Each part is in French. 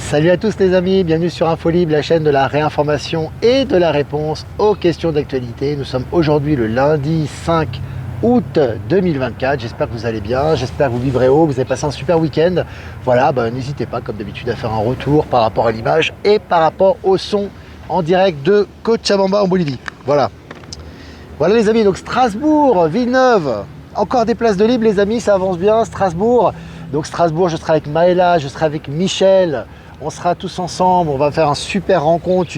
Salut à tous les amis, bienvenue sur InfoLib, la chaîne de la réinformation et de la réponse aux questions d'actualité. Nous sommes aujourd'hui le lundi 5 août 2024. J'espère que vous allez bien, j'espère que vous vivrez haut, vous avez passé un super week-end. Voilà, n'hésitez pas comme d'habitude à faire un retour par rapport à l'image et par rapport au son en direct de Cochabamba en Bolivie. Voilà les amis, donc Strasbourg, Villeneuve, encore des places de libre les amis, ça avance bien, Strasbourg. Donc Strasbourg, je serai avec Maëla, je serai avec Michel, on sera tous ensemble, on va faire une super rencontre,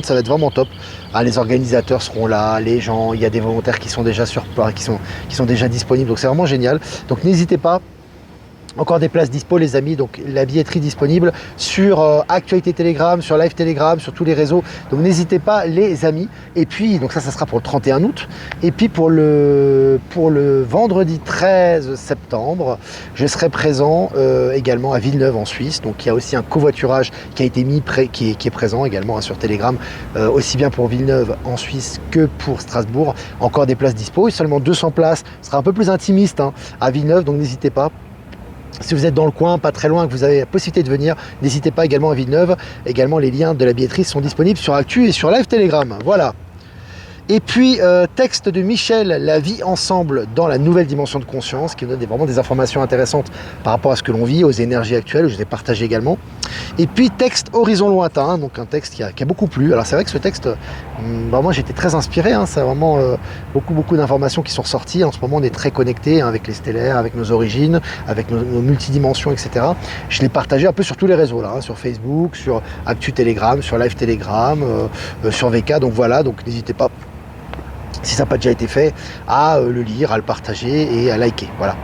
ça va être vraiment top. Ah, les organisateurs seront là, les gens, il y a des volontaires qui sont déjà sur place, qui sont déjà disponibles, donc c'est vraiment génial. Donc n'hésitez pas. Encore des places dispo les amis, donc la billetterie disponible sur Actualité Telegram, sur Live Telegram, sur tous les réseaux. Donc n'hésitez pas les amis. Et puis, donc ça sera pour le 31 août. Et puis pour le vendredi 13 septembre, je serai présent également à Villeneuve en Suisse. Donc il y a aussi un covoiturage qui a été mis, qui est présent également sur Telegram, aussi bien pour Villeneuve en Suisse que pour Strasbourg. Encore des places dispo, et seulement 200 places. Ce sera un peu plus intimiste à Villeneuve, donc n'hésitez pas. Si vous êtes dans le coin, pas très loin, que vous avez la possibilité de venir, n'hésitez pas également à Villeneuve. Également, les liens de la billetterie sont disponibles sur Actu et sur Live Telegram. Voilà. Et puis, texte de Michel, La vie ensemble dans la nouvelle dimension de conscience, qui nous donne vraiment des informations intéressantes par rapport à ce que l'on vit, aux énergies actuelles, je les ai partagées également. Et puis, texte Horizon lointain, donc un texte qui a beaucoup plu. Alors, c'est vrai que ce texte, vraiment, j'étais très inspiré, c'est vraiment beaucoup d'informations qui sont ressorties. En ce moment, on est très connectés avec les stellaires, avec nos origines, avec nos multidimensions, etc. Je l'ai partagé un peu sur tous les réseaux, là, sur Facebook, sur Actu Telegram, sur Live Telegram, sur VK. Donc voilà, donc n'hésitez pas, si ça n'a pas déjà été fait, à le lire, à le partager et à liker. Voilà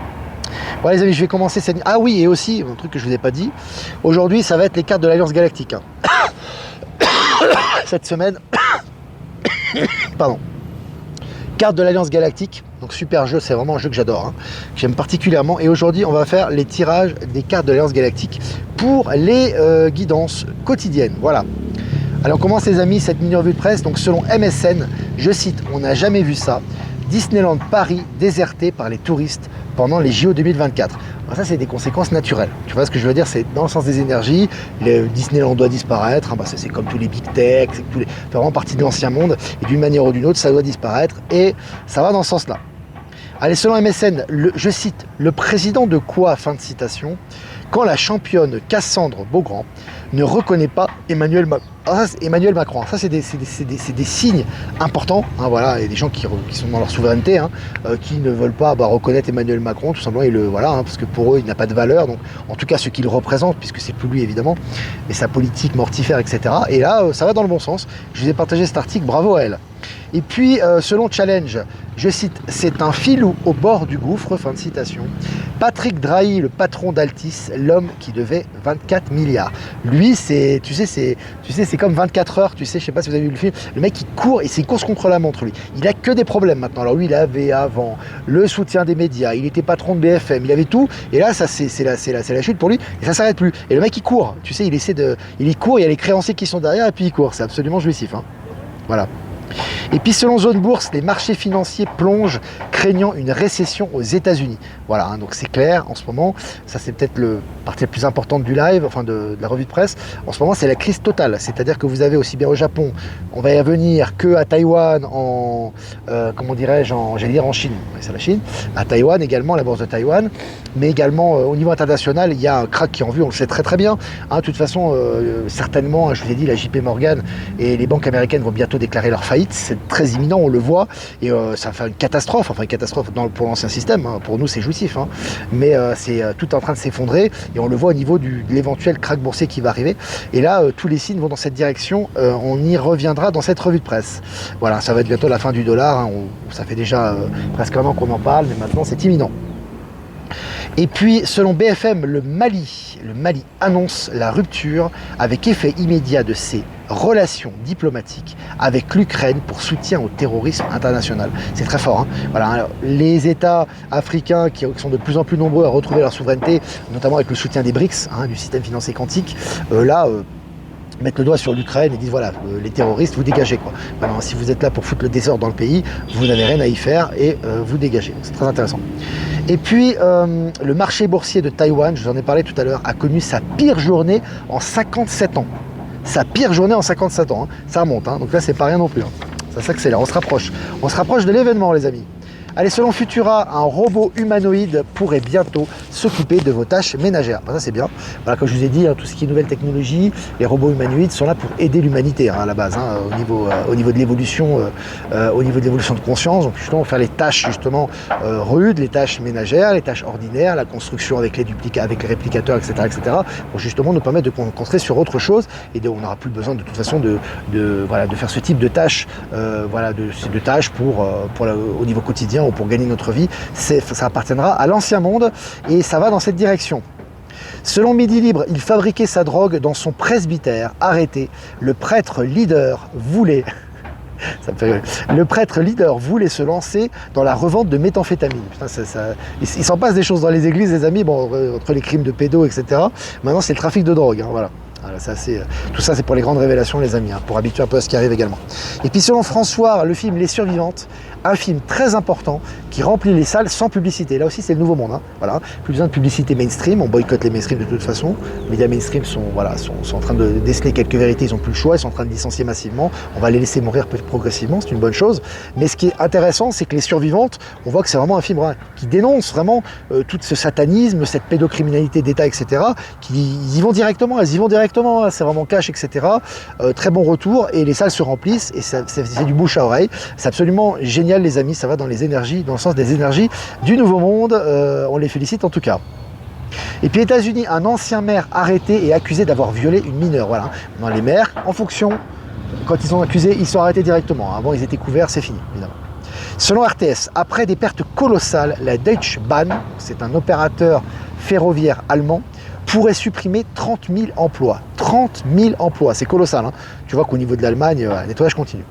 les amis, je vais commencer cette... Ah oui, et aussi, un truc que je ne vous ai pas dit, aujourd'hui ça va être les cartes de l'Alliance Galactique. Cette semaine, pardon, cartes de l'Alliance Galactique, donc super jeu, c'est vraiment un jeu que j'adore, que j'aime particulièrement. Et aujourd'hui on va faire les tirages des cartes de l'Alliance Galactique pour les guidances quotidiennes. Voilà. Alors on commence les amis cette mini revue de presse. Donc selon MSN, je cite, on n'a jamais vu ça, Disneyland Paris déserté par les touristes pendant les JO 2024. Alors ça c'est des conséquences naturelles. Tu vois ce que je veux dire, c'est dans le sens des énergies, Disneyland doit disparaître, c'est comme tous les big tech, c'est vraiment partie de l'ancien monde, et d'une manière ou d'une autre ça doit disparaître, et ça va dans ce sens là. Allez, selon MSN, je cite, le président de quoi, fin de citation, quand la championne Cassandre Beaugrand ne reconnaît pas Emmanuel Macron. Ça, c'est des signes importants. Voilà, il y a des gens qui sont dans leur souveraineté, qui ne veulent pas reconnaître Emmanuel Macron, tout simplement, parce que pour eux, il n'a pas de valeur. Donc, en tout cas, ce qu'il représente, puisque c'est plus lui, évidemment, mais sa politique mortifère, etc. Et là, ça va dans le bon sens. Je vous ai partagé cet article, bravo à elle. Et puis, selon Challenge, je cite, c'est un filou au bord du gouffre, fin de citation. Patrick Drahi, le patron d'Altis, l'homme qui devait 24 milliards. Lui, c'est comme 24 heures, je sais pas si vous avez vu le film, le mec il court, et c'est une course contre la montre lui. Il a que des problèmes maintenant. Alors lui, il avait avant le soutien des médias, il était patron de BFM, il avait tout, et là, ça c'est la chute pour lui, et ça s'arrête plus. Et le mec il court, il court, il y a les créanciers qui sont derrière, et puis il court, c'est absolument jouissif. Voilà. Et puis selon Zone Bourse, les marchés financiers plongent, craignant une récession aux États-Unis. Voilà, donc c'est clair en ce moment. Ça c'est peut-être la partie la plus importante du live, enfin de la revue de presse. En ce moment, c'est la crise totale. C'est-à-dire que vous avez aussi bien au Japon, on va y revenir, que à Taïwan, en Chine. C'est la Chine. À Taïwan également, la bourse de Taïwan. Mais également au niveau international, il y a un crack qui est en vue, on le sait très très bien. De toute façon, certainement, je vous ai dit, la JP Morgan et les banques américaines vont bientôt déclarer leur faillite. C'est très imminent, on le voit, et ça va faire une catastrophe pour l'ancien système. Pour nous, c'est jouissif, mais c'est tout en train de s'effondrer, et on le voit au niveau de l'éventuel crack boursier qui va arriver. Et là, tous les signes vont dans cette direction. On y reviendra dans cette revue de presse. Voilà, ça va être bientôt la fin du dollar. Ça fait déjà presque un an qu'on en parle, mais maintenant c'est imminent. Et puis, selon BFM, le Mali annonce la rupture avec effet immédiat de ses relations diplomatiques avec l'Ukraine pour soutien au terrorisme international. C'est très fort. Voilà, alors, les États africains qui sont de plus en plus nombreux à retrouver leur souveraineté, notamment avec le soutien des BRICS, du système financier quantique, mettre le doigt sur l'Ukraine et disent voilà, les terroristes, vous dégagez quoi. Alors, si vous êtes là pour foutre le désordre dans le pays, vous n'avez rien à y faire et vous dégagez. C'est très intéressant. Et puis, le marché boursier de Taïwan, je vous en ai parlé tout à l'heure, a connu sa pire journée en 57 ans. Sa pire journée en 57 ans, hein. Ça remonte, hein. Donc là, c'est pas rien non plus. Hein. Ça s'accélère, on se rapproche. On se rapproche de l'événement, les amis. Allez, selon Futura, un robot humanoïde pourrait bientôt s'occuper de vos tâches ménagères. Ben, ça, c'est bien. Voilà, comme je vous ai dit, hein, tout ce qui est nouvelle technologie, les robots humanoïdes sont là pour aider l'humanité, hein, à la base, hein, au niveau de l'évolution, de conscience. Donc, justement, faire les tâches justement rudes, les tâches ménagères, les tâches ordinaires, la construction avec les réplicateurs, etc., pour justement nous permettre de concentrer sur autre chose. Et on n'aura plus besoin de toute façon de faire ce type de tâches, de tâches au niveau quotidien, pour gagner notre vie. Ça appartiendra à l'ancien monde et ça va dans cette direction. Selon Midi Libre, il fabriquait sa drogue dans son presbytère. Arrêté, le prêtre leader voulait... Ça me fait rire. Le prêtre leader voulait se lancer dans la revente de méthamphétamine. Putain, il s'en passe des choses dans les églises, les amis, bon, entre les crimes de pédos, etc. Maintenant, c'est le trafic de drogue, hein, voilà. Voilà, tout ça, c'est pour les grandes révélations, les amis, hein, pour habituer un peu à ce qui arrive également. Et puis, selon François, le film Les Survivantes, un film très important qui remplit les salles sans publicité. Là aussi, c'est le nouveau monde. Hein. Voilà. Plus besoin de publicité mainstream. On boycotte les mainstream de toute façon. Les médias mainstream sont en train de déceler quelques vérités. Ils n'ont plus le choix. Ils sont en train de licencier massivement. On va les laisser mourir progressivement. C'est une bonne chose. Mais ce qui est intéressant, c'est que Les Survivantes, on voit que c'est vraiment un film qui dénonce vraiment tout ce satanisme, cette pédocriminalité d'État, etc. Ils y vont directement. Elles y vont directement. Hein. C'est vraiment cash, etc. Très bon retour. Et les salles se remplissent. Et c'est du bouche à oreille. C'est absolument génial, les amis. Ça va dans les énergies, dans le sens des énergies du Nouveau Monde. On les félicite en tout cas. Et puis États-Unis, un ancien maire arrêté et accusé d'avoir violé une mineure. Voilà. Dans les maires, en fonction, quand ils sont accusés, ils sont arrêtés directement. Avant, ils étaient couverts, c'est fini, évidemment. Selon RTS, après des pertes colossales, la Deutsche Bahn, c'est un opérateur ferroviaire allemand, pourrait supprimer 30 000 emplois. 30 000 emplois, c'est colossal. Hein. Tu vois qu'au niveau de l'Allemagne, le nettoyage continue.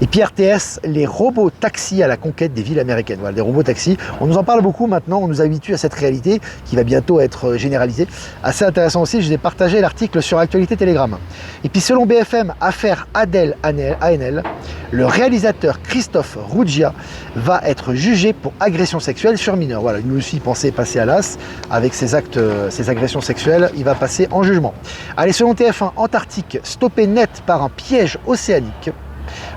Et puis RTS, les robots taxis à la conquête des villes américaines. Voilà, des robots taxis. On nous en parle beaucoup maintenant, on nous habitue à cette réalité qui va bientôt être généralisée. Assez intéressant aussi, je vous ai partagé l'article sur Actualité Telegram. Et puis selon BFM, affaire Adèle ANL, le réalisateur Christophe Ruggia va être jugé pour agression sexuelle sur mineur. Voilà, lui aussi pensait passer à l'as avec ses agressions sexuelles, il va passer en jugement. Allez, selon TF1, Antarctique, stoppé net par un piège océanique.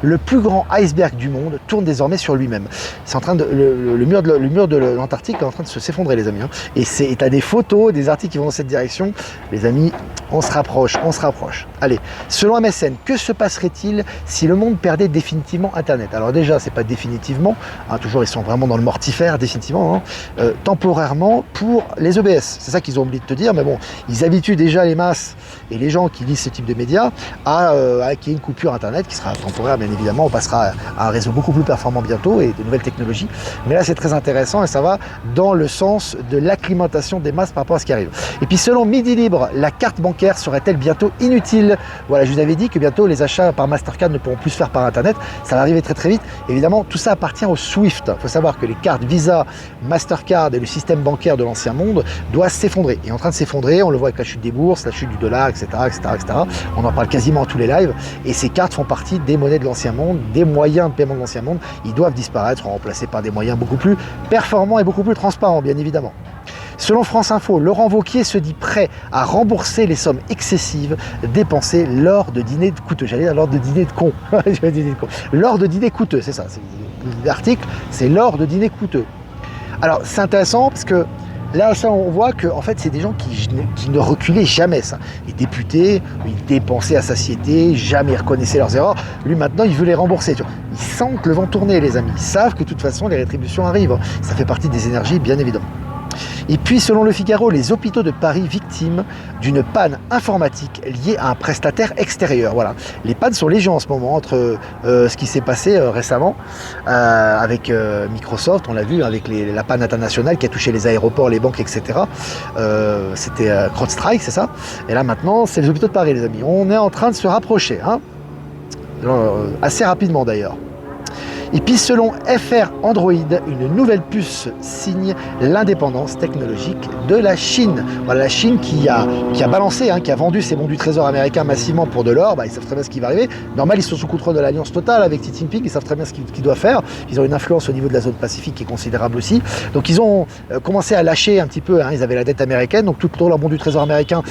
Le plus grand iceberg du monde tourne désormais sur lui-même. C'est en train de le mur de l'Antarctique est en train de s'effondrer, les amis. Hein. Et tu as des photos, des articles qui vont dans cette direction. Les amis, on se rapproche, on se rapproche. Allez, selon MSN, que se passerait-il si le monde perdait définitivement Internet? Alors déjà, c'est pas définitivement, hein, toujours ils sont vraiment dans le mortifère, définitivement, hein, temporairement pour les EBS. C'est ça qu'ils ont oublié de te dire, mais bon, ils habituent déjà les masses et les gens qui lisent ce type de médias à qu'il y ait une coupure Internet qui sera temporaire, bien évidemment. On passera à un réseau beaucoup plus performant bientôt et de nouvelles technologies. Mais là, c'est très intéressant et ça va dans le sens de l'acclimatation des masses par rapport à ce qui arrive. Et puis, selon Midi Libre, la carte bancaire serait-elle bientôt inutile? Voilà, je vous avais dit que bientôt les achats par Mastercard ne pourront plus se faire par Internet. Ça va arriver très très vite. Évidemment, tout ça appartient au SWIFT. Il faut savoir que les cartes Visa, Mastercard et le système bancaire de l'ancien monde doivent s'effondrer. Et en train de s'effondrer, on le voit avec la chute des bourses, la chute du dollar, etc., etc., etc. On en parle quasiment à tous les lives. Et ces cartes font partie des monnaies de l'ancien monde, des moyens de paiement de l'ancien monde. Ils doivent disparaître, remplacés par des moyens beaucoup plus performants et beaucoup plus transparents, bien évidemment. Selon France Info, Laurent Wauquiez se dit prêt à rembourser les sommes excessives dépensées lors de dîners coûteux. J'allais dire lors de dîners de cons. Lors de dîners coûteux, c'est ça. L'article, c'est lors de dîners coûteux. Alors, c'est intéressant parce que là, ça, on voit que en fait, c'est des gens qui ne reculaient jamais. Ça. Les députés, ils dépensaient à satiété, jamais reconnaissaient leurs erreurs. Lui, maintenant, il veut les rembourser. Tu vois. Ils sentent le vent tourner, les amis. Ils savent que de toute façon, les rétributions arrivent. Ça fait partie des énergies, bien évidemment. Et puis, selon Le Figaro, les hôpitaux de Paris victimes d'une panne informatique liée à un prestataire extérieur. Voilà. Les pannes sont légion en ce moment entre ce qui s'est passé récemment avec Microsoft, on l'a vu, avec la panne internationale qui a touché les aéroports, les banques, etc. C'était CrowdStrike, c'est ça. Et là, maintenant, c'est les hôpitaux de Paris, les amis. On est en train de se rapprocher, hein. Assez rapidement d'ailleurs. Et puis selon FR Android, une nouvelle puce signe l'indépendance technologique de la Chine. Voilà, la Chine qui a balancé, qui a vendu ses bons du trésor américains massivement pour de l'or, ils savent très bien ce qui va arriver. Normal, ils sont sous contrôle de l'alliance totale avec Xi Jinping, ils savent très bien ce qu'ils doivent faire. Ils ont une influence au niveau de la zone Pacifique qui est considérable aussi. Donc ils ont commencé à lâcher un petit peu, ils avaient la dette américaine, donc tout leur bon du trésor américain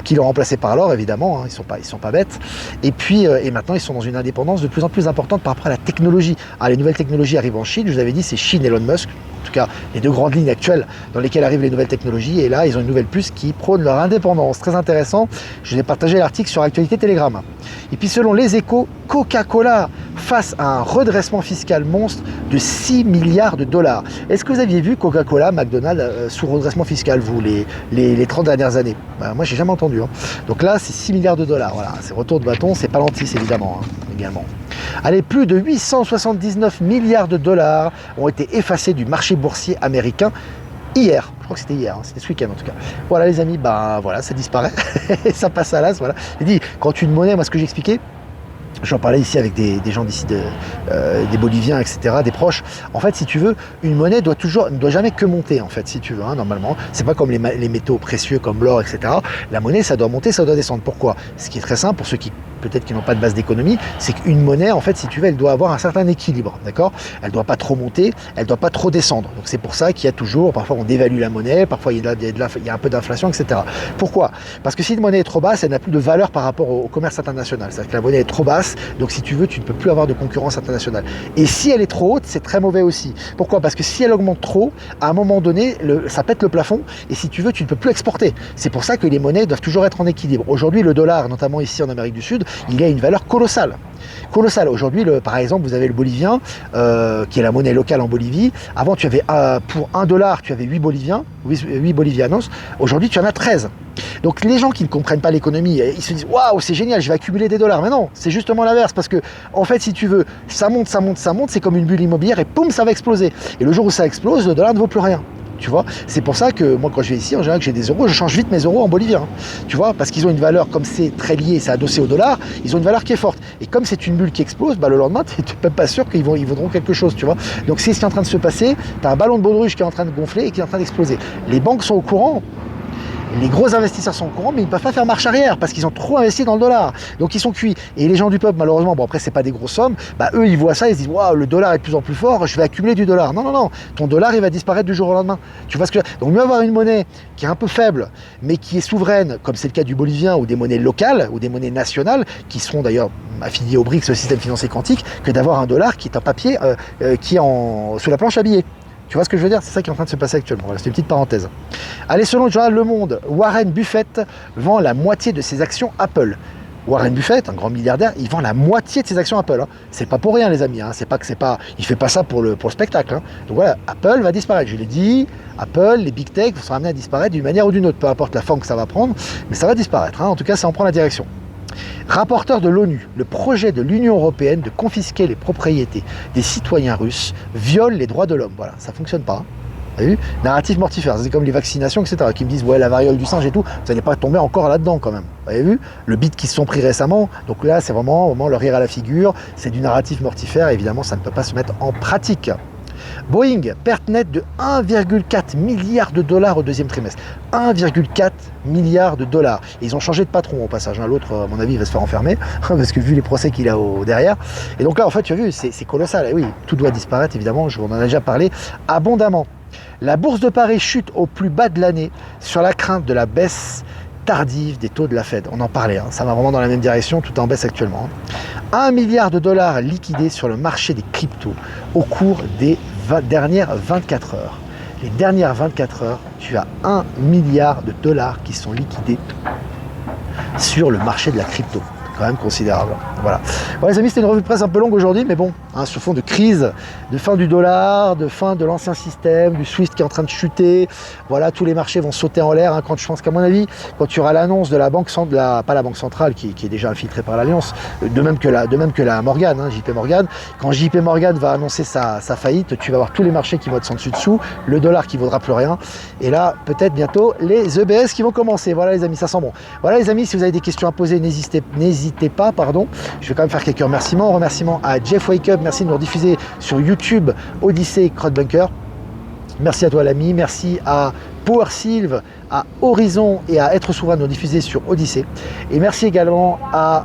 qui l'ont remplacé par l'or, évidemment, ils sont pas bêtes. Et puis, et maintenant, ils sont dans une indépendance de plus en plus importante par rapport à la technologie. Les nouvelles technologies arrivent en Chine, je vous avais dit, c'est Chine et Elon Musk, en tout cas les deux grandes lignes actuelles dans lesquelles arrivent les nouvelles technologies, et là, ils ont une nouvelle puce qui prône leur indépendance. Très intéressant, je vous ai partagé l'article sur Actualité Telegram. Et puis, selon les Échos, Coca-Cola face à un redressement fiscal monstre de 6 milliards de dollars. Est-ce que vous aviez vu Coca-Cola, McDonald's sous redressement fiscal, vous, les 30 dernières années? Moi, j'ai jamais entendu. Donc là, c'est 6 milliards de dollars. Voilà, c'est retour de bâton, c'est Palantis évidemment, également. Allez, plus de 879 milliards de dollars ont été effacés du marché boursier américain hier. Je crois que c'était hier, c'était ce week-end en tout cas. Voilà les amis, voilà, ça disparaît, ça passe à l'as. Voilà. J'ai dit, quand une monnaie, moi ce que j'expliquais, j'en parlais ici avec des gens d'ici, des Boliviens, etc., des proches. En fait, si tu veux, une monnaie ne doit jamais que monter, en fait, si tu veux, normalement. C'est pas comme les métaux précieux, comme l'or, etc. La monnaie, ça doit monter, ça doit descendre. Pourquoi? Ce qui est très simple, pour ceux qui peut-être qui n'ont pas de base d'économie, c'est qu'une monnaie, en fait, si tu veux, elle doit avoir un certain équilibre, d'accord? Elle ne doit pas trop monter, elle ne doit pas trop descendre. Donc c'est pour ça qu'il y a toujours, parfois on dévalue la monnaie, parfois il y a un peu d'inflation, etc. Pourquoi? Parce que si une monnaie est trop basse, elle n'a plus de valeur par rapport au commerce international. C'est-à-dire que la monnaie est trop basse, donc si tu veux, tu ne peux plus avoir de concurrence internationale. Et si elle est trop haute, c'est très mauvais aussi. Pourquoi? Parce que si elle augmente trop, à un moment donné, ça pète le plafond, et si tu veux, tu ne peux plus exporter. C'est pour ça que les monnaies doivent toujours être en équilibre. Aujourd'hui, le dollar, notamment ici en Amérique du Sud, il a une valeur colossale. Aujourd'hui, par exemple, vous avez le bolivien, qui est la monnaie locale en Bolivie. Avant, tu avais pour 1 dollar, tu avais 8 bolivianos. Aujourd'hui, tu en as 13. Donc les gens qui ne comprennent pas l'économie, ils se disent waouh, c'est génial, je vais accumuler des dollars. Mais non, c'est justement l'inverse, parce que en fait, si tu veux, ça monte, c'est comme une bulle immobilière et poum, ça va exploser. Et le jour où ça explose, le dollar ne vaut plus rien. Tu vois, c'est pour ça que moi quand je vais ici, en général que j'ai des euros, je change vite mes euros en bolivien. Tu vois, parce qu'ils ont une valeur, comme c'est très lié, c'est adossé au dollar, ils ont une valeur qui est forte. Et comme c'est une bulle qui explose, le lendemain, tu n'es même pas sûr qu'ils vaudront quelque chose, tu vois. Donc c'est ce qui est en train de se passer, tu as un ballon de baudruche qui est en train de gonfler et qui est en train d'exploser. Les banques sont au courant. Les gros investisseurs sont au courant, mais ils ne peuvent pas faire marche arrière parce qu'ils ont trop investi dans le dollar. Donc ils sont cuits. Et les gens du peuple, malheureusement, après c'est pas des grosses sommes, eux ils voient ça, ils se disent waouh, le dollar est de plus en plus fort, je vais accumuler du dollar. Non, ton dollar il va disparaître du jour au lendemain. Tu vois ce que donc mieux avoir une monnaie qui est un peu faible, mais qui est souveraine, comme c'est le cas du bolivien, ou des monnaies locales, ou des monnaies nationales, qui seront d'ailleurs affiliées au BRICS, le système financier quantique, que d'avoir un dollar qui est un papier qui est sous la planche à billets. Tu vois ce que je veux dire? C'est ça qui est en train de se passer actuellement. Voilà, c'est une petite parenthèse. Allez, selon le journal Le Monde, Warren Buffett vend la moitié de ses actions Apple. Warren Buffett, un grand milliardaire, il vend la moitié de ses actions Apple. C'est pas pour rien, les amis. Il fait pas ça pour le spectacle. Donc voilà, Apple va disparaître. Je l'ai dit, Apple, les big tech seront amenés à disparaître d'une manière ou d'une autre, peu importe la forme que ça va prendre, mais ça va disparaître. En tout cas, ça en prend la direction. Rapporteur de l'ONU, le projet de l'Union européenne de confisquer les propriétés des citoyens russes viole les droits de l'homme. Voilà, ça fonctionne pas. Vous avez vu? Narratif mortifère, c'est comme les vaccinations, etc. qui me disent ouais, la variole du singe et tout, vous n'allez pas tomber encore là-dedans quand même. Vous avez vu? Le beat qui se sont pris récemment, donc là c'est vraiment le rire à la figure, c'est du narratif mortifère, et évidemment ça ne peut pas se mettre en pratique. Boeing, perte nette de 1,4 milliard de dollars au deuxième trimestre. 1,4 milliard de dollars. Et ils ont changé de patron au passage. L'autre, à mon avis, il va se faire enfermer, parce que vu les procès qu'il a derrière. Et donc là, en fait, tu as vu, c'est colossal. Et oui, tout doit disparaître, évidemment, on en a déjà parlé abondamment. La bourse de Paris chute au plus bas de l'année sur la crainte de la baisse tardive des taux de la Fed. On en parlait, ça va vraiment dans la même direction, tout est en baisse actuellement. 1 milliard de dollars liquidés sur le marché des cryptos au cours des dernières 24 heures. Les dernières 24 heures, tu as 1 milliard de dollars qui sont liquidés sur le marché de la crypto. Quand même considérable. Voilà les amis, c'était une revue de presse un peu longue aujourd'hui, mais bon, sur fond de crise, de fin du dollar, de fin de l'ancien système, du Swift qui est en train de chuter. Voilà, tous les marchés vont sauter en l'air quand je pense qu'à mon avis, quand tu auras l'annonce de la banque centrale, pas la banque centrale qui est déjà infiltrée par l'Alliance, de même que la Morgan, JP Morgan, quand JP Morgan va annoncer sa faillite, tu vas voir tous les marchés qui vont être sans dessus dessous, le dollar qui vaudra plus rien, et là, peut-être bientôt les EBS qui vont commencer. Voilà les amis, ça sent bon. Voilà les amis, si vous avez des questions à poser, n'hésitez pas, pardon. Je vais quand même faire quelques remerciements. Remerciements à Jeff Wake Up, merci de nous rediffuser sur YouTube, Odyssée, Crowdbunker. Merci à toi l'ami, merci à Power Sylve, à Horizon et à Être Souverain de nous diffuser sur Odyssée. Et merci également à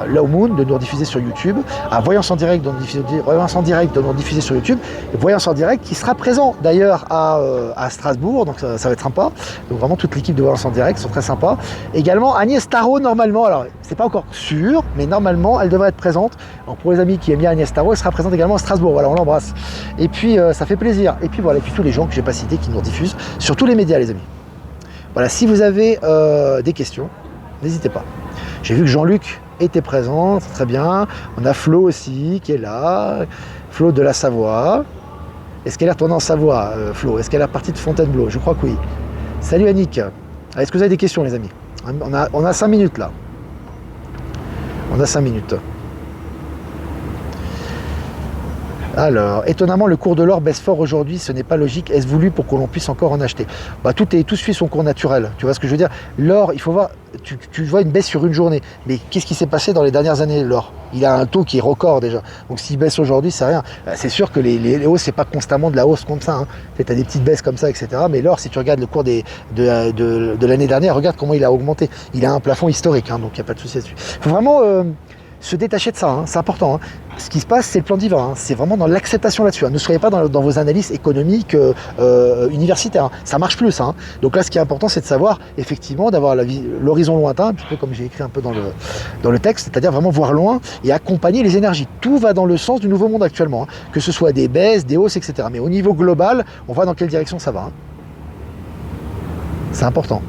Low Moon de nous diffuser sur YouTube, à Voyance en direct de nous diffuser sur YouTube, et Voyance en direct qui sera présent d'ailleurs à Strasbourg, donc ça va être sympa. Donc vraiment toute l'équipe de Voyance en direct sont très sympas. Également Agnès Tarot normalement, alors c'est pas encore sûr, mais normalement elle devrait être présente. Donc pour les amis qui aiment bien Agnès Tarot, elle sera présente également à Strasbourg, voilà, on l'embrasse. Et puis ça fait plaisir. Et puis voilà, et puis tous les gens que j'ai pas cités qui nous diffusent sur tous les médias les amis. Voilà, si vous avez des questions, n'hésitez pas. J'ai vu que Jean-Luc était présent, c'est très bien. On a Flo aussi qui est là, Flo de la Savoie. Est-ce qu'elle est retournée en Savoie, Flo? Est-ce qu'elle est partie de Fontainebleau? Je crois que oui. Salut Annick. Est-ce que vous avez des questions les amis? On a 5 minutes là. On a 5 minutes. Alors, étonnamment, le cours de l'or baisse fort aujourd'hui, ce n'est pas logique. Est-ce voulu pour que l'on puisse encore en acheter? Tout suit son cours naturel. Tu vois ce que je veux dire? L'or, il faut voir, tu vois une baisse sur une journée. Mais qu'est-ce qui s'est passé dans les dernières années, l'or? Il a un taux qui est record déjà. Donc s'il baisse aujourd'hui, c'est rien. C'est sûr que les hausses, c'est pas constamment de la hausse comme ça. Hein. Tu as des petites baisses comme ça, etc. Mais l'or, si tu regardes le cours de l'année dernière, regarde comment il a augmenté. Il a un plafond historique, hein, donc il n'y a pas de souci là-dessus. Il faut vraiment se détacher de ça, hein, c'est important. Hein. Ce qui se passe, c'est le plan divin, hein. C'est vraiment dans l'acceptation là-dessus. Hein. Ne soyez pas dans vos analyses économiques universitaires. Hein. Ça marche plus, ça. Hein. Donc là, ce qui est important, c'est de savoir, effectivement, d'avoir l'horizon lointain, un petit peu comme j'ai écrit un peu dans le texte, c'est-à-dire vraiment voir loin et accompagner les énergies. Tout va dans le sens du nouveau monde actuellement, hein. Que ce soit des baisses, des hausses, etc. Mais au niveau global, on voit dans quelle direction ça va. Hein. C'est important.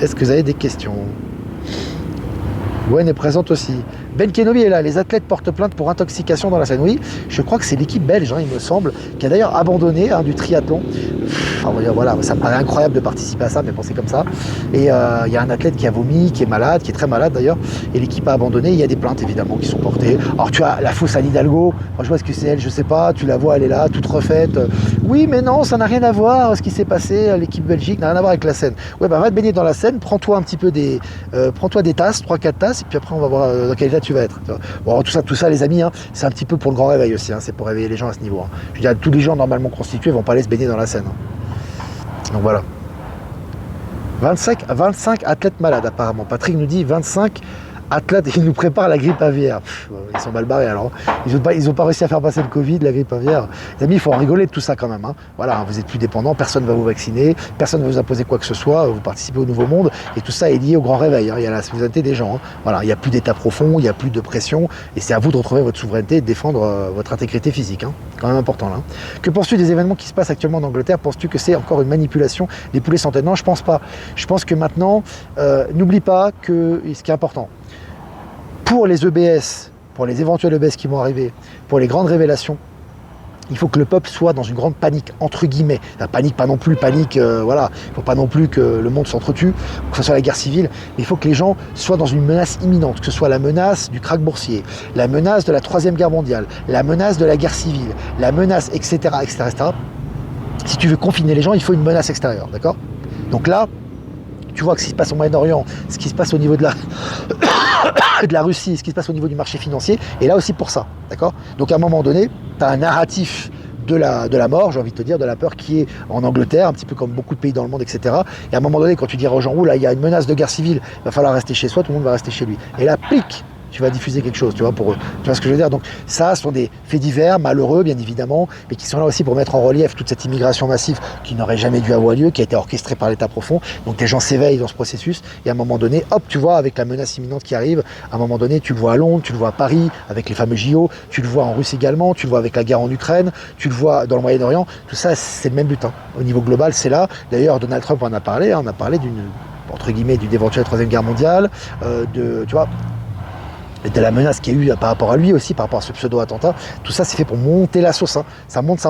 Est-ce que vous avez des questions? Gwen est présente aussi. Ben Kenobi est là. Les athlètes portent plainte pour intoxication dans la Seine. Oui, je crois que c'est l'équipe belge, hein, il me semble, qui a d'ailleurs abandonné du triathlon. Voilà, ça me paraît incroyable de participer à ça, mais bon, c'est comme ça. Et il y a un athlète qui a vomi, qui est malade, qui est très malade d'ailleurs, et l'équipe a abandonné. Il y a des plaintes évidemment qui sont portées. Alors tu as la fausse Anne Hidalgo, franchement, est-ce que c'est elle? Je sais pas, tu la vois, elle est là, toute refaite. Oui, mais non, ça n'a rien à voir, ce qui s'est passé, l'équipe Belgique n'a rien à voir avec la Seine. Ouais, va te baigner dans la Seine, prends-toi un petit peu prends-toi des tasses, 3-4 tasses, et puis après on va voir dans quel état tu vas être. Bon, tout ça les amis, hein, c'est un petit peu pour le grand réveil aussi, hein, c'est pour réveiller les gens à ce niveau. Hein. Je veux dire, tous les gens normalement constitués vont pas aller se baigner dans la Seine. Hein. Donc voilà. 25 athlètes malades apparemment. Patrick nous dit 25 athlètes, ils nous préparent la grippe aviaire. Ils sont mal barrés alors. Ils ont pas réussi à faire passer le Covid, la grippe aviaire. Les amis, il faut en rigoler de tout ça quand même. Hein. Voilà, vous êtes plus dépendants, personne ne va vous vacciner, personne ne va vous imposer quoi que ce soit, vous participez au nouveau monde et tout ça est lié au grand réveil. Hein. Il y a la souveraineté des gens. Hein. Voilà, il n'y a plus d'état profond, il n'y a plus de pression et c'est à vous de retrouver votre souveraineté et de défendre votre intégrité physique. Hein. C'est quand même important là. Que penses-tu des événements qui se passent actuellement en Angleterre? Penses-tu que c'est encore une manipulation des poulets sans tête? Non, je pense pas. Je pense que maintenant, n'oublie pas que ce qui est important, pour les EBS, pour les éventuels EBS qui vont arriver, pour les grandes révélations, il faut que le peuple soit dans une grande panique, entre guillemets. La panique, pas non plus panique, voilà. Il ne faut pas non plus que le monde s'entretue, que ce soit la guerre civile, mais il faut que les gens soient dans une menace imminente, que ce soit la menace du krach boursier, la menace de la Troisième Guerre mondiale, la menace de la guerre civile, la menace, etc., etc., etc. Si tu veux confiner les gens, il faut une menace extérieure, d'accord? Donc là, tu vois que ce qui se passe au Moyen-Orient, ce qui se passe au niveau de la Russie, ce qui se passe au niveau du marché financier, et là aussi pour ça, d'accord? Donc à un moment donné, tu as un narratif de la mort, j'ai envie de te dire, de la peur qui est en Angleterre, un petit peu comme beaucoup de pays dans le monde, etc. Et à un moment donné, quand tu diras aux gens, oh là, il y a une menace de guerre civile, il va falloir rester chez soi, tout le monde va rester chez lui. Et là, pique, tu vas diffuser quelque chose, tu vois, pour eux. Tu vois ce que je veux dire? Donc ça, ce sont des faits divers, malheureux, bien évidemment, mais qui sont là aussi pour mettre en relief toute cette immigration massive qui n'aurait jamais dû avoir lieu, qui a été orchestrée par l'État profond. Donc des gens s'éveillent dans ce processus, et à un moment donné, hop, tu vois, avec la menace imminente qui arrive, à un moment donné, tu le vois à Londres, tu le vois à Paris, avec les fameux JO, tu le vois en Russie également, tu le vois avec la guerre en Ukraine, tu le vois dans le Moyen-Orient, tout ça, c'est le même but. Hein. Au niveau global, c'est là. D'ailleurs, Donald Trump en a parlé, hein, on a parlé d'une, entre guillemets, d'une éventuelle troisième guerre mondiale, tu vois, de la menace qu'il y a eu par rapport à lui aussi, par rapport à ce pseudo-attentat. Tout ça, c'est fait pour monter la sauce. Hein. Ça monte,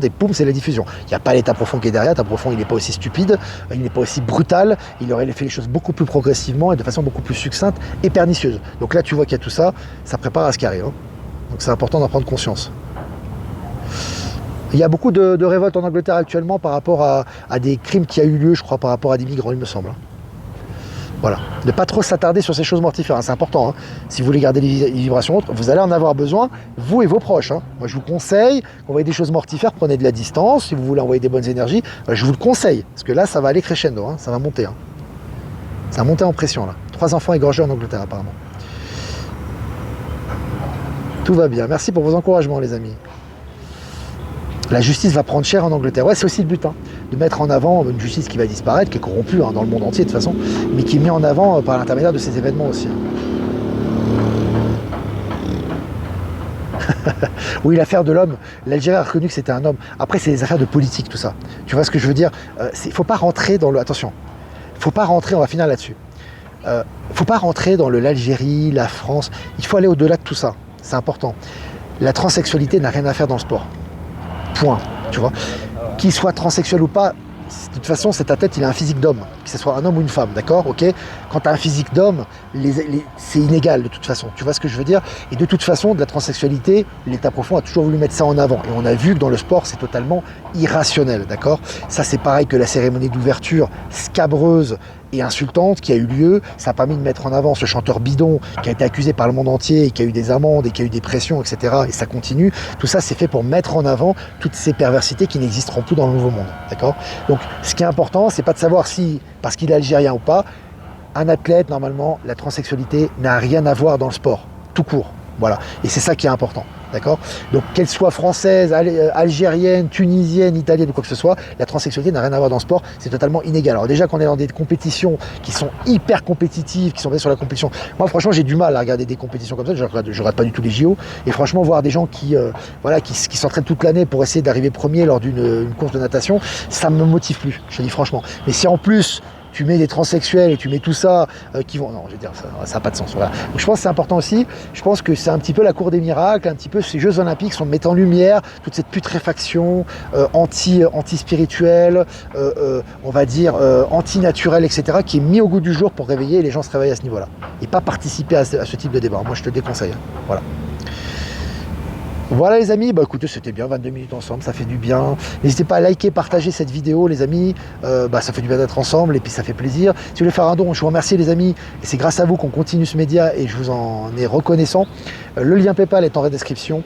et poum, c'est la diffusion. Il n'y a pas l'État profond qui est derrière. L'État profond, il n'est pas aussi stupide, il n'est pas aussi brutal. Il aurait fait les choses beaucoup plus progressivement et de façon beaucoup plus succincte et pernicieuse. Donc là, tu vois qu'il y a tout ça, ça prépare à ce qui arrive. Hein. Donc c'est important d'en prendre conscience. Il y a beaucoup de révoltes en Angleterre actuellement par rapport à des crimes qui a eu lieu, je crois, par rapport à des migrants, il me semble. Voilà. Ne pas trop s'attarder sur ces choses mortifères, hein, c'est important. Hein. Si vous voulez garder les vibrations hautes, vous allez en avoir besoin, vous et vos proches. Hein. Moi, je vous conseille, quand vous voyez des choses mortifères, prenez de la distance. Si vous voulez envoyer des bonnes énergies, je vous le conseille. Parce que là, ça va aller crescendo, hein, ça va monter. Hein. Ça va monter en pression, là. 3 enfants égorgés en Angleterre, apparemment. Tout va bien. Merci pour vos encouragements, les amis. La justice va prendre cher en Angleterre. Ouais, c'est aussi le but, hein, de mettre en avant une justice qui va disparaître, qui est corrompue hein, dans le monde entier de toute façon, mais qui est mise en avant par l'intermédiaire de ces événements aussi. Hein. Oui, l'affaire de l'homme, l'Algérie a reconnu que c'était un homme. Après, c'est des affaires de politique, tout ça. Tu vois ce que je veux dire? Il ne faut pas rentrer dans le... Attention, il ne faut pas rentrer, on va finir là-dessus. Il ne faut pas rentrer dans l'Algérie, la France. Il faut aller au-delà de tout ça. C'est important. La transsexualité n'a rien à faire dans le sport. Point. Tu vois. Qu'il soit transsexuel ou pas, de toute façon, c'est ta tête, il a un physique d'homme. Que ce soit un homme ou une femme, d'accord? Ok. Quand tu as un physique d'homme, c'est inégal de toute façon. Tu vois ce que je veux dire? Et de toute façon, de la transsexualité, l'État profond a toujours voulu mettre ça en avant. Et on a vu que dans le sport, c'est totalement irrationnel, d'accord? Ça, c'est pareil que la cérémonie d'ouverture scabreuse et insultante qui a eu lieu. Ça a permis de mettre en avant ce chanteur bidon qui a été accusé par le monde entier, et qui a eu des amendes et qui a eu des pressions, etc. Et ça continue. Tout ça, c'est fait pour mettre en avant toutes ces perversités qui n'existeront plus dans le nouveau monde, d'accord? Donc, ce qui est important, c'est pas de savoir si, parce qu'il est algérien ou pas, un athlète, normalement, la transsexualité n'a rien à voir dans le sport, tout court. Voilà. Et c'est ça qui est important. D'accord? Donc, qu'elle soit française, algérienne, tunisienne, italienne ou quoi que ce soit, la transsexualité n'a rien à voir dans le sport, c'est totalement inégal. Alors déjà qu'on est dans des compétitions qui sont hyper compétitives, qui sont basées sur la compétition. Moi, franchement, j'ai du mal à regarder des compétitions comme ça, je regarde pas du tout les JO. Et franchement, voir des gens qui s'entraînent toute l'année pour essayer d'arriver premier lors d'une course de natation, ça me motive plus, je te dis franchement. Mais si en plus, tu mets des transsexuels et tu mets tout ça qui vont... Non, je veux dire, ça n'a pas de sens. Voilà. Donc je pense que c'est important aussi. Je pense que c'est un petit peu la cour des miracles, un petit peu ces Jeux Olympiques sont de mettre en lumière toute cette putréfaction anti-spirituelle, on va dire anti-naturelle, etc., qui est mis au goût du jour pour réveiller et les gens se réveillent à ce niveau-là. Et pas participer à ce type de débat. Moi, je te le déconseille. Voilà. Voilà les amis, bah écoutez, c'était bien, 22 minutes ensemble, ça fait du bien. N'hésitez pas à liker, partager cette vidéo les amis, ça fait du bien d'être ensemble et puis ça fait plaisir. Si vous voulez faire un don, je vous remercie les amis, et c'est grâce à vous qu'on continue ce média et je vous en ai reconnaissant. Le lien PayPal est en description.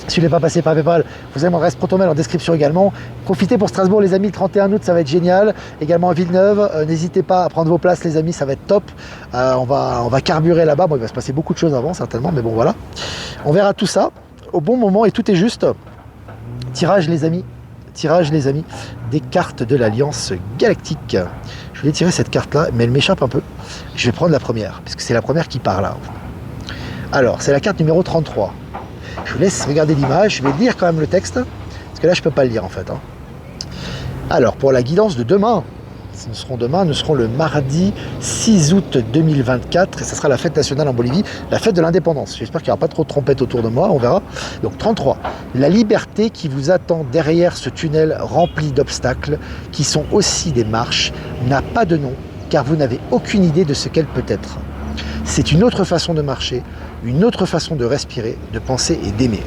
Si vous n'êtes pas passé par PayPal, vous avez mon adresse Protonmail en description également. Profitez pour Strasbourg les amis, le 31 août, ça va être génial. Également à Villeneuve, n'hésitez pas à prendre vos places les amis, ça va être top. On va carburer là-bas, bon, il va se passer beaucoup de choses avant certainement, mais bon voilà. On verra tout ça au bon moment et tout est juste. Tirage les amis, des cartes de l'Alliance Galactique. Je voulais tirer cette carte là, mais elle m'échappe un peu. Je vais prendre la première, puisque c'est la première qui part là. Alors, c'est la carte numéro 33. Je vous laisse regarder l'image, je vais lire quand même le texte, parce que là je peux pas le lire en fait. Hein. Alors, pour la guidance de demain, nous serons le mardi 6 août 2024 et ça sera la fête nationale en Bolivie, la fête de l'indépendance. J'espère qu'il n'y aura pas trop de trompettes autour de moi, on verra. Donc 33. La liberté qui vous attend derrière ce tunnel rempli d'obstacles, qui sont aussi des marches, n'a pas de nom, car vous n'avez aucune idée de ce qu'elle peut être. C'est une autre façon de marcher, une autre façon de respirer, de penser et d'aimer.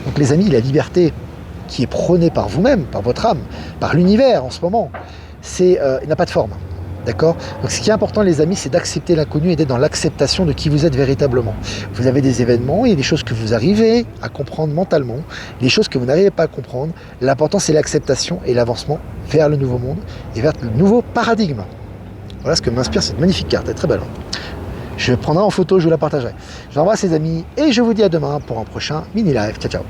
Donc les amis, la liberté qui est prônée par vous-même, par votre âme, par l'univers en ce moment, il n'a pas de forme, d'accord? Donc ce qui est important les amis, c'est d'accepter l'inconnu et d'être dans l'acceptation de qui vous êtes véritablement. Vous avez des événements, il y a des choses que vous arrivez à comprendre mentalement, des choses que vous n'arrivez pas à comprendre. L'important c'est l'acceptation et l'avancement vers le nouveau monde et vers le nouveau paradigme. Voilà ce que m'inspire cette magnifique carte, elle est très belle. Je prendrai en photo, je vous la partagerai. Je vous embrasse les amis et je vous dis à demain pour un prochain mini live. Ciao ciao.